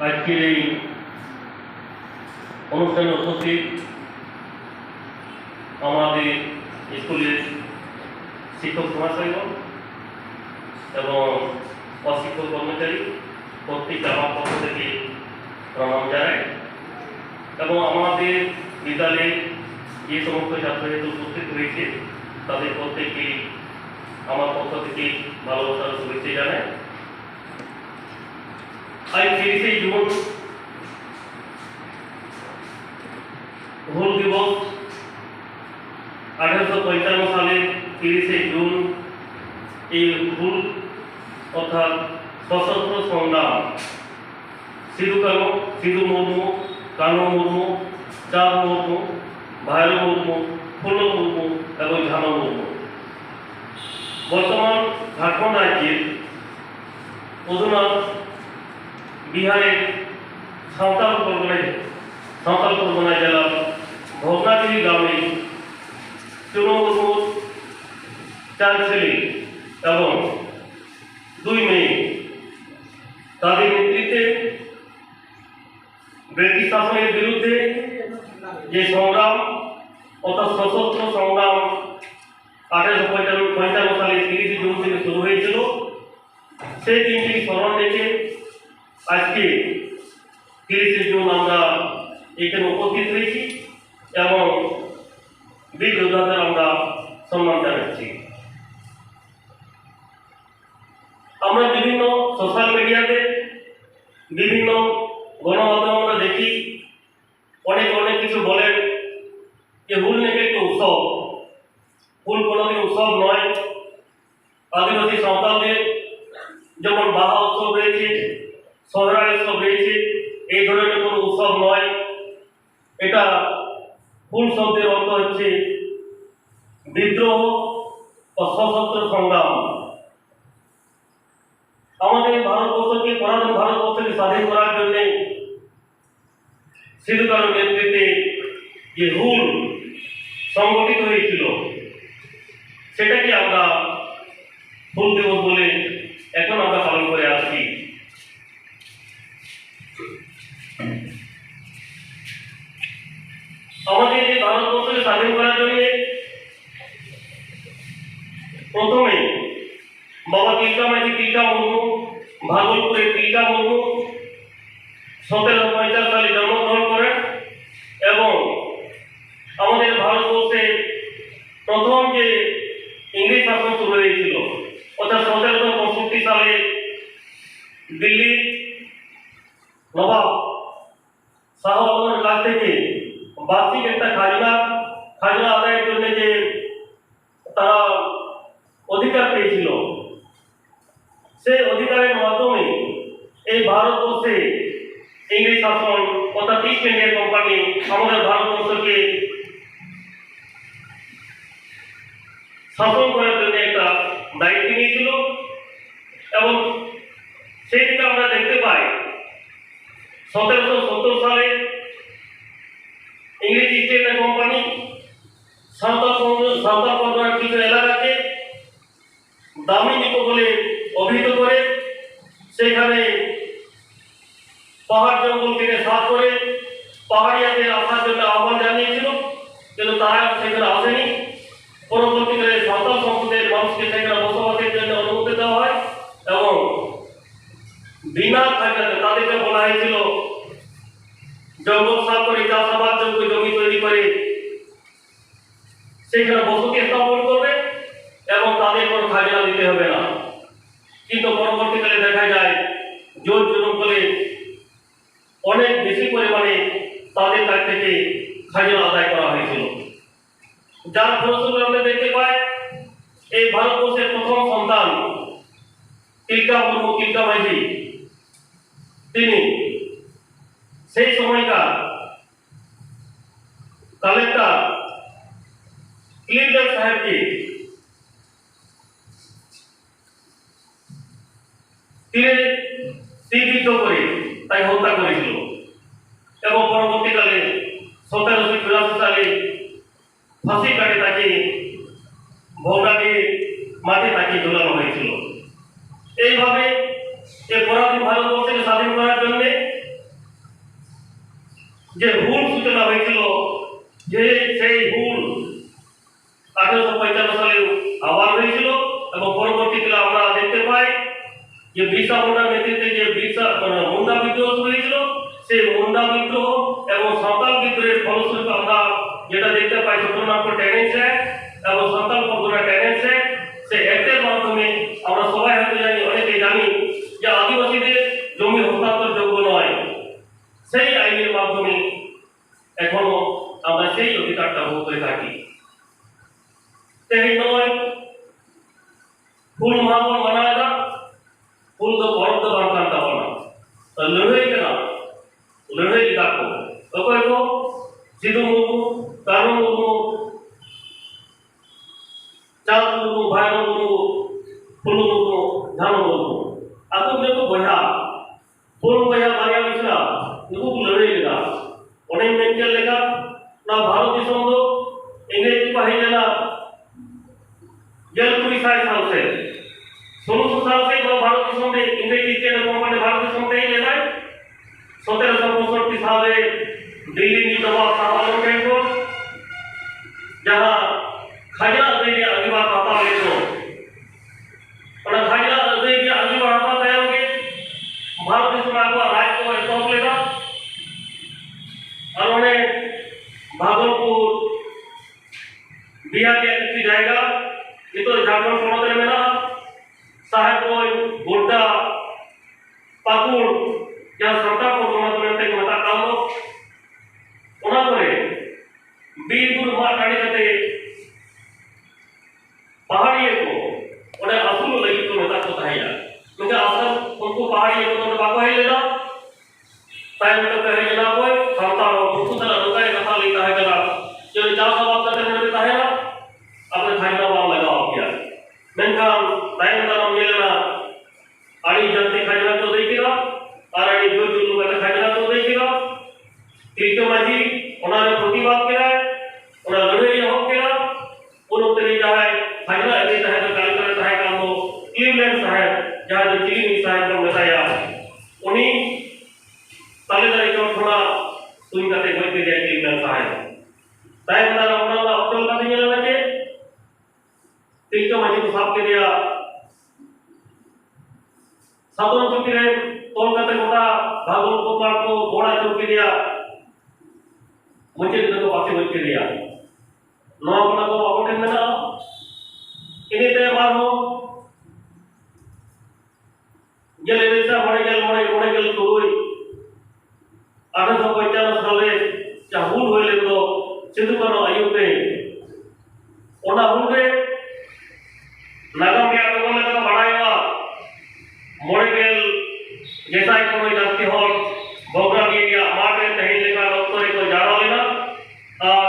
আজকের এই অনুষ্ঠানে উপস্থিত আমাদের স্কুলের শিক্ষক মহাশয়গণ এবং অশিক্ষক কর্মচারী প্রত্যেককে আমার পক্ষ থেকে প্রণাম জানাই এবং আমাদের বিদ্যালয়ে যে সমস্ত ছাত্রছাত্রী উপস্থিত হয়েছে তাদের প্রত্যেককে আমার পক্ষ থেকে ভালোবাসার শুভেচ্ছা জানাই। আজ 30শে জুন হুল দিবস। 1855 সালের 30শে জুন এই হুল অর্থাৎ সশস্ত্র সংগ্রাম সিধু মুর্মু, কানু মুর্মু, চাঁদ মুর্মু, ভাইরো মুর্মু, ফুলো মুর্মু এবং ঝানো মুর্মু বর্তমান ঝাড়খণ্ড রাজ্যের অধুনা বিহারের সাঁওতাল পরগনা জেলার ভগ্নাগিরি গ্রামে চুনো মুর্মুর 4 ছেলে এবং 2 মেয়ে তাদের নেতৃত্বে ব্রিটিশ শাসনের বিরুদ্ধে যে সংগ্রাম অর্থাৎ সশস্ত্র সংগ্রাম 1855 সালে 30শে জুন থেকে শুরু হয়েছিল, সেই দিনটি স্মরণ রেখে আজকে 30শে জুন আমরা এখানে উপস্থিত হয়েছি এবং বীর যোদ্ধাদের আমরা সম্মান জানাচ্ছি। আমরা বিভিন্ন সোশ্যাল মিডিয়াতে বিভিন্ন গণমাধ্যমে আমরা দেখি অনেক কিছু বলেন যে হুল নাকি একটি উৎসব। হুল কোনোদিন উৎসব নয়। আদিবাসী সাঁওতালদের যেমন বাহা উৎসব রয়েছে, সহরাই উৎসব রয়েছে, এই ধরনের কোনো উৎসব নয়। এটা হুল শব্দের অর্থ হচ্ছে বিদ্রোহ ও সশস্ত্র সংগ্রাম। আমাদের ভারতবর্ষকে পুরাতন ভারতবর্ষকে স্বাধীন করার জন্য সিধু কানুর নেতৃত্বে যে হুল সংগঠিত হয়েছিল সেটাকে আমরা হুল দিবস বলে এখন আমরা পালন করে আসছি। আমাদের যে ভারতবর্ষকে স্বাধীন করার জন্য প্রথমে বাবা তিলকা মুর্মু ভাগলপুরের তিলকা মুর্মু 1750 সালে জন্মগ্রহণ করেন এবং আমাদের ভারতবর্ষে প্রথম যে ইংরেজ শাসন শুরু হয়েছিল অর্থাৎ 1765 সালে দিল্লির নবাব শাহ আলমের কাছ থেকে বার্ষিক একটা খাজনা আদায়ের জন্য যে তারা অধিকার পেয়েছিল, সেই অধিকারের মাধ্যমে এই ভারতবর্ষে ইংরেজ শাসন অর্থাৎ ইস্ট ইন্ডিয়া কোম্পানি আমাদের ভারতবর্ষকে শাসন করার জন্য একটা দায়িত্ব নিয়েছিল এবং সেই দিকে আমরা দেখতে পাই 1770 সালে ইংরেজ ইস্ট ইন্ডিয়া কোম্পানি সাঁওতাল পরগনার কিছু এলাকাকে দামি দ্বীপ বলে অভিহিত করে সেখানে পাহাড় জঙ্গল কেটে সাফ করে পাহাড়িয়াদের আসার জন্য আহ্বান জানিয়েছিল, কিন্তু তারা সেখানে আসেনি। পরবর্তীকালে সাঁওতাল সম্প্রদায়ের মানুষকে সেখানে বসবাসের জন্য অনুমতি দেওয়া হয় এবং বিনা খাজনাতে তাদেরকে বলা হয়েছিল জঙ্গল সাফ করে চাষাবাদ যোগ্য জমি তৈরি করে সেখানে বসতি স্থাপন করবে এবং তাদের কোনো খাজনা দিতে হবে না। কিন্তু পরবর্তীকালে দেখা যায় জোর জুলুম করে অনেক বেশি পরিমাণে তাদের কাছ থেকে খাজনা আদায় করা হয়েছিল, যার ফলস্বরূপ আমরা দেখতে পাই এই ভারতবর্ষের প্রথম সন্তান তিলকা মুর্মু তিনি সেই সময়কার কালেক্টর ক্লিনটন সাহেবকে তীরবিদ্ধ করে তাই হত্যা করেছিল এবং পরবর্তীকালে 1784 সালে ফাঁসি কাটে তাকে ভগ্নাগিরি মাঠে তাকে ঝোলানো হয়েছিল। এইভাবে এই পরাধীন ভারতবর্ষকে স্বাধীন করার জন্য যে হুল সূচনা হয়েছিল, যে সেই হুল 1855 সালে আবার হয়েছিল এবং পরবর্তীকালে আমরা দেখতে পাই যে বিরসা মুন্ডার নেতৃত্বে যে মুন্ডা বিদ্রোহ শুরু হয়েছিল, সেই মুন্ডা বিদ্রোহ এবং সাঁওতাল বিদ্রোহের ফলস্বরূপ আমরা যেটা দেখতে পাই চট্টগ্রাম ট্যানেন্স অ্যাক্ট এবং সাঁওতাল পরগনা ট্যানেন্স অ্যাক্ট, সেই অ্যাক্টের মাধ্যমে আমরা সবাই হয়তো জানি, অনেকে জানি যে আদিবাসীদের জমি হস্তান্তরযোগ্য নয়। সেই আইনের মাধ্যমে এখনো আমরা সেই অধিকারটা ভোগ করে থাকি। তেমনি নয় ᱦᱩᱞ ᱢᱟᱦᱟ ᱵᱚᱱ ᱢᱟᱱᱟᱣᱮᱫᱟ, ᱦᱩᱞ ᱫᱚ ᱯᱚᱨᱚᱵᱽ ᱫᱚ ᱵᱟᱝ ᱠᱟᱱ ᱛᱟᱵᱚᱱᱟ, ᱞᱟᱹᱲᱦᱟᱹᱭ ᱠᱟᱱᱟ, ᱞᱟᱹᱲᱦᱟᱹᱭ ᱞᱮᱫᱟ ᱠᱚ ᱚᱠᱚᱭ ᱠᱚ? ᱥᱤᱫᱩ ᱢᱩᱨᱢᱩ, ᱠᱟᱹᱱᱦᱩ ᱢᱩᱨᱢᱩ, ᱪᱟᱸᱫᱽ ᱢᱩᱨᱢᱩ, ᱵᱷᱟᱭᱨᱳ ᱢᱩᱨᱢᱩ, ᱯᱷᱩᱞᱳ ᱢᱩᱨᱢᱩ, ᱡᱷᱟᱱᱚ ᱢᱩᱨᱢᱩ, ᱟᱠᱚ ᱜᱮᱠᱚ ᱵᱚᱭᱦᱟ, ᱯᱩᱱ ᱵᱚᱭᱦᱟ ᱵᱟᱨᱭᱟ ᱢᱤᱥᱨᱟ, ᱱᱩᱠᱩ ᱠᱚ ᱞᱟᱹᱲᱦᱟᱹᱭ ᱞᱮᱫᱟ। ᱚᱱᱮᱧ ᱢᱮᱱ ᱠᱮᱫ ᱞᱮᱠᱟ ᱱᱚᱣᱟ ᱵᱷᱟᱨᱚᱛ ᱫᱤᱥᱚᱢ ᱫᱚ ᱤᱝᱨᱮᱡᱽ ᱠᱚ ᱦᱮᱡ ᱞᱮᱱᱟ 1900 साल से 1600 साल से भारत दिसम में इंग्रेज ईस्ट इंडिया कंपनी भारत दिसम में ही लेता है। 1765 साल में दिल्ली में नवाब शाह आलम खान को जहां खाजा अजय के आदिवासी हता ले तो और खाजा अजय के आदिवासी हता तय के भारत दिसम में आगवा राज को एतोप लेगा और उन्हें भागलपुर बिहार के किसी जाएगा itu Jharkhand ponot re mena Sahebganj, Godda, Pakur yang serta ponot mete mata kalau ona pore Birpur ma kani kate pahadiya ko ona asul lagi ko meta ko tahaya mungkin asal unko pahadiya ko to bako hai leda tayam to kahe leda ko santalo unko tala rukai kata leta hai kala jo jasa baat karte mete tahaya अपने खाना वाला लगाओ किया मेनखान time दाम मिलना आड़ी जनते खाना तो देखिएगा और आड़ी जो जो लोग खाना तो देखिएगा तिलके माझी उन्होंने प्रतिवाद किया उन्होंने लड़ाई हो किया उन उत्तरी जाए खाना ऐसे चाहे तो कार्यक्रम चाहे काम हो क्लीवलैंड साहब जहाँ जो चिली साहब को बताया उन्हीं तालेदारी को थोड़ा सुन करते कोई भी जाए क्लीवलैंड साहब टाइम दाम उन्होंने अक्टूबर का दिन मिलना के तिलके माझी को साफ के दिया साधन चौकी रे कोलकाता गोटा भागलपुर पार को घोड़ा चौकी दिया मुझे तो पासे बच के दिया नवा कोना को अकोटे में ना इन्हीं ते मारो जले रेसा मोड़े गल तुरुई 1855 साले चाहुल होले तो सिद्धू करो आयुते ओना हुए नागम के आगे बोले तो बढ़ाएगा मोड़ेगल जैसा ही कोई जाती हो बोगरा भी गया मार्के तहीं लेकर डॉक्टर को जाना लेना और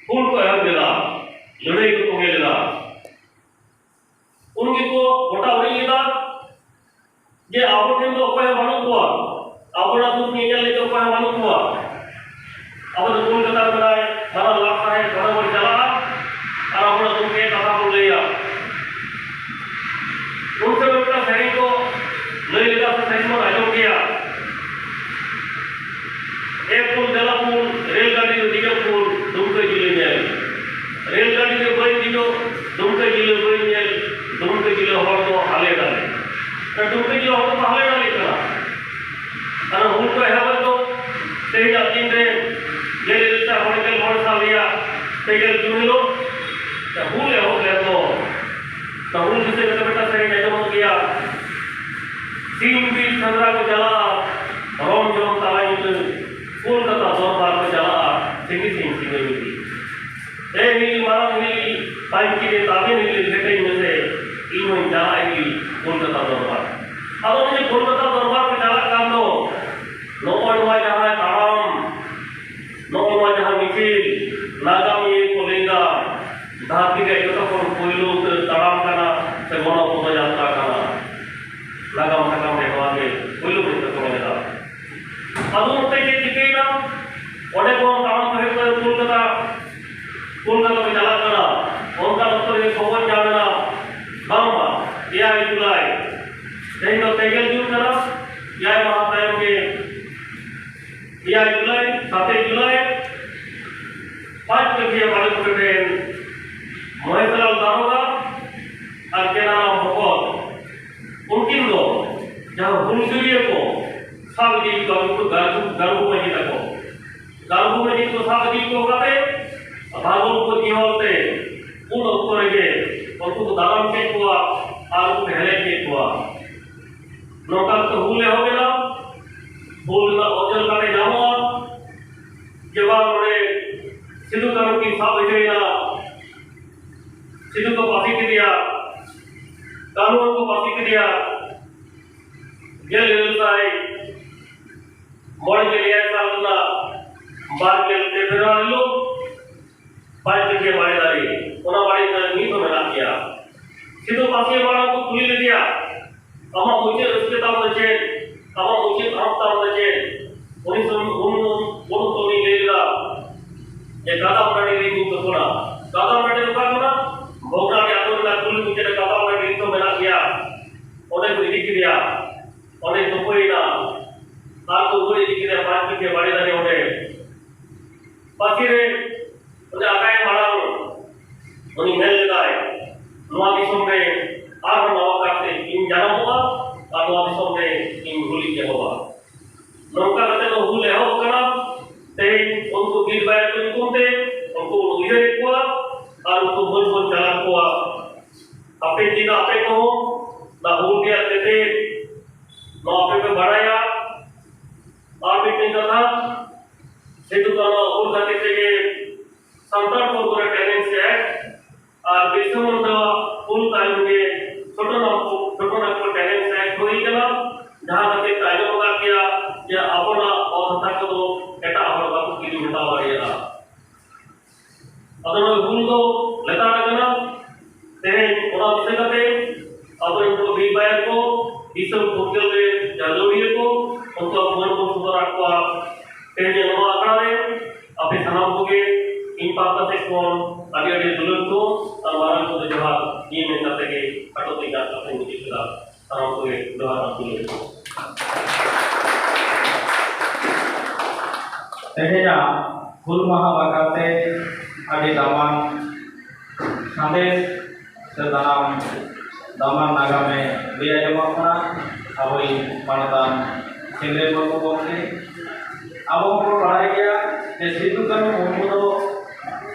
फूल को हर देना लड़ाई को तुम्हें लेना उनकी को गोटा उड़ी लेना ये आपोटें तो कोई मालूम हुआ आपोड़ा तुम नहीं ले तो कोई मालूम हुआ अब तो फूल कतार बनाए सारा लाखा है सारा वो चला और आपोड़ा तुम के कथा बोल लिया उनसे उनका सैनिक को नई लिखा से सैनिक में आयोजन किया एक पुल जलापुर रेलगाड़ी दिगपुर दुमका जिले में रेलगाड़ी के बड़ी दिनो दुमका जिले बड़ी में दुमका जिले हर तो हाले डाले तो दुमका जिले हर तो हाले डाले करा और उनको है तो तेज दिन रे ये रिश्ता होने के बहुत साल लिया तेज जुड़लो तो भूले हो गए तो उन जिसे बेटा से जजमन किया तीन बीस चंद्रा को चला रोम जोम तालाई कोलकाता दरबार को चला सिंगी सिंह मिली ए मिली मारा मिली पाइप की ने ताबे मिली बेटे में से इन चला आई कोलकाता दरबार अब मुझे कोलकाता दरबार को चला काम दो नौवा जहाँ ताराम नौवा जहाँ मिचिल नागाम ये कोलेगा धाती के जो तो कोयलो ताराम करना से बड़ा पौधा यात्रा करना लगाम लगाम देखवा के कोयलो को तो करेगा अब उनसे ये दिखेगा और एक और ताराम कहे तो कोलकाता में चला करना उनका मतलब ये खबर जानना बाबा या जुलाई नहीं तो तेगल जून करना या महातायों के Julai 1 Julai 5 Februari pada kemudian Maestral Daroga और केनाराम भगवत उनकी दो जहाँ हुलसिरिये को सावजी को गारू में जी को सावजी को गाते भागों को जीवते उन उत्तर के उनको दाराम के कुआ और उनको हेले के कुआ नौकर तो हुले हो गया हुल ना ओजल काटे जामा जब उन्होंने सिद्धू करो की सावजी ना सिद्धू को फांसी के दिया कानून को फांसी के दिया जेल व्यवस्थाएं मोड़ के लिए सालना बार के फेडरल लोग बाइक के वायदारी उन्हें वाली नहीं तो मिला किया सिद्धू फांसी वाला को खुली ले दिया अमा मुझे उसके ताम बचे अमा मुझे आप ताम बचे उन्हीं तो नहीं ले लिया ये कादा उठाने के लिए तो थोड़ा कादा उठाने तो क्या करना भोगना के आतों में कुल मुझे कादा उठाने के लिए तो मिला किया उन्हें कोई दिख दिया उन्हें तो कोई ना आपको पूरी दिख रहा पांच के बड़े दाने उठे बाकी रे उन्हें आकाए मारा उन्हीं मेल लगाए नवा दिशों में आठ नवा करते इन जाना हुआ और नवा दिशों में इन भूली के हुआ नौका करते तो भूले हो करना ते उनको गिर बाय तो निकुमते उनको इधर हुआ और उनको बोल चला हुआ अपने जीना अपने को ना भूल गया थे ना अपने पे बढ़ाया और भी नहीं करना सिद्धू का ना भूल करते थे कि संतान को पूरा टैलेंट से है और विश्व में तो फुल टाइम में छोटा ना को टैलेंट से है कोई करना जहाँ तक टाइम होगा क्या या अपना और तक तो ऐसा अपना बात की जो बता रही है अगर मैं भूल दो लेता रहना तेरे उड़ा दिसे करते अगर उनको भी बायर को इसे भूल के जादूरी को उनको मन को सुधार रखवा तेरे नवा आकड़ा दे अपने सनाम को के इन पापा से कौन आगे आगे दुल्हन को तलवार को जवाब ये में करते के कटौती का अपने मुझे खिला सनाम को के जवाब आपको तेहेना हुल माहा बाकाते आदि दामान संदेश से दामान नागामे लिया जमापना अबई मानदान केंद्रीय मुर्मू गोमके अब को पढ़ाया गया जे सिद्धू कानू मुर्मू